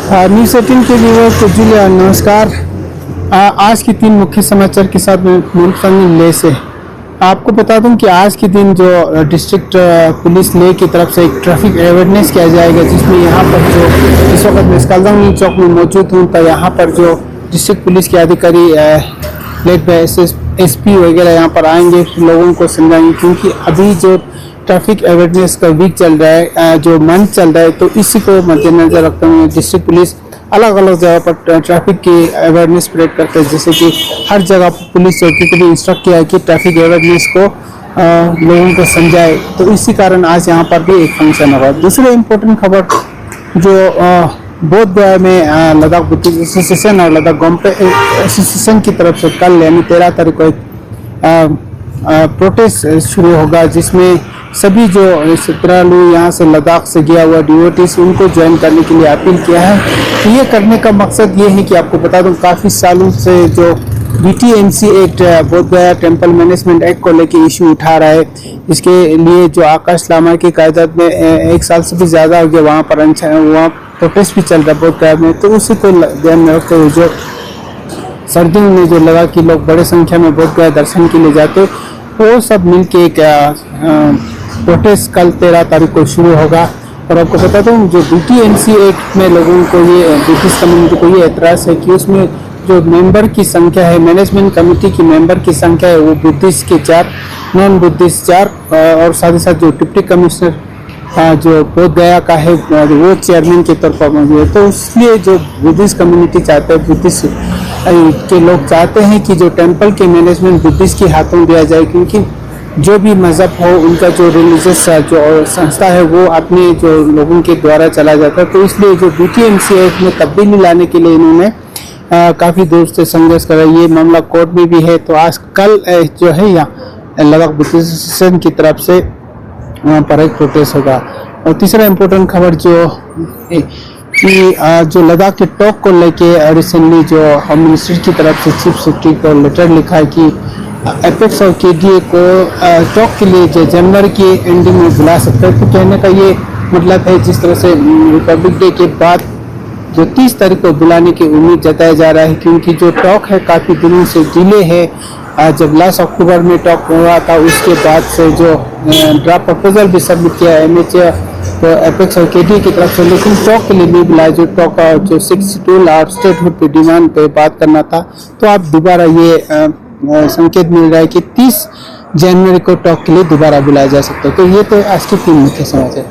News 18 के viewers को जुलिया नमस्कार। आज की 3 मुख्य समाचार के साथ मैं मुल्क ले से आपको बता दूं कि आज के दिन जो डिस्ट्रिक्ट पुलिस ले की तरफ से एक ट्रैफिक अवेयरनेस किया जाएगा, जिसमें यहाँ पर जो इस वक्त मैं स्कालदंग चौक में मौजूद हूँ, तो यहाँ पर जो डिस्ट्रिक्ट पुलिस के अधिकारी लेड बाय एसपी वगैरह यहाँ पर आएंगे, लोगों को समझाएंगे, क्योंकि अभी जो ट्रैफिक अवेयरनेस का वीक चल रहा है, जो मंथ चल रहा है, तो इसी को मद्देनजर रखते हुए डिस्ट्रिक्ट पुलिस अलग अलग जगह पर ट्रैफिक की अवेयरनेस स्प्रेड करते हैं। जैसे कि हर जगह पुलिस चौकी को भी इंस्ट्रक्ट किया है कि ट्रैफिक अवेयरनेस को लोगों को समझाए, तो इसी कारण आज यहाँ पर भी एक फंक्शन होगा। दूसरी इम्पोर्टेंट खबर जो बोध गया में लद्दाख बुद्धिस्ट एसोसिएशन और लद्दाख गोम्पे एसोसिएशन की तरफ से कल यानी 13 तारीख को एक प्रोटेस्ट शुरू होगा, जिसमें सभी जो श्रद्धालु यहाँ से लद्दाख से गया हुआ डिवोटीज उनको ज्वाइन करने के लिए अपील किया है। तो ये करने का मकसद ये है कि आपको बता दूं, काफ़ी सालों से जो BTMC एक्ट बोध गया टेम्पल मैनेजमेंट एक्ट को लेके इशू उठा रहा है, इसके लिए जो आकाश लामा की क़यादत में 1 साल से भी ज़्यादा हो गया वहाँ पर वहाँ प्रोटेस्ट भी चल रहा है बोध गया में। तो उसी को ध्यान में रखते हुए जो सर्दियों में जो लगा कि लोग बड़े संख्या में बोध गया दर्शन के लिए जाते, वो सब मिलके एक प्रोटेस्ट कल 13 तारीख को शुरू होगा। और आपको बता दूं, जो BTMC एक्ट में लोगों को ये बुद्धिस्ट कम्युनिटी को ये एतराज़ है कि उसमें जो मेंबर की संख्या है, मैनेजमेंट कमेटी की मेंबर की संख्या है, वो बुद्धिस्ट के 4, नॉन बुद्धिस्ट 4, और साथ ही साथ जो डिप्टी कमिश्नर जो बोध गया का है वो चेयरमैन के तौर पर मौजूद है। तो इसलिए जो बुद्धिस्ट कम्युनिटी चाहते हैं, बुद्धिस्ट के लोग चाहते हैं कि जो टेम्पल के मैनेजमेंट बुद्धिस्ट के हाथों दिया जाए, क्योंकि जो भी मज़हब हो उनका जो रिलीजियस जो संस्था है वो अपने जो लोगों के द्वारा चला जाता है। तो इसलिए जो BTMC एक्ट में तब्दीली लाने के लिए इन्होंने काफ़ी दूर से संघर्ष करा। ये मामला कोर्ट में भी है। तो आज कल जो है यहाँ लद्दाख बुद्धिस्ट एसोसिएशन की तरफ से वहाँ पर एक प्रोटेस्ट होगा। और तीसरा इम्पोर्टेंट खबर जो लद्दाख के टॉक को लेके रिसेंटली जो होम मिनिस्टर की तरफ से चीफ सेक्रेटरी को लेटर लिखा है कि एपेक्स और KDA को टॉक के लिए जो जनवरी की एंडिंग में बुला सकते हैं। तो कहने का ये मतलब है, जिस तरह से रिपब्लिक डे के बाद जो 30 तारीख को बुलाने की उम्मीद जताया जा रहा है, क्योंकि जो टॉक है काफ़ी दिनों से डिले है। जब लास्ट अक्टूबर में टॉक हुआ था, उसके बाद से जो ड्राफ्ट प्रपोजल भी सबमिट किया MHA तो एपेक्स और KDA की तरफ से, लेकिन टॉक के लिए नहीं बुलाया। जो टॉक जो 6 टूल और स्टेटहुड पे डिमांड पे बात करना था, तो आप दोबारा ये संकेत मिल रहा है कि 30 जनवरी को टॉक के लिए दोबारा बुलाया जा सकता है। तो ये तो आज की 3 मुख्य समाचार।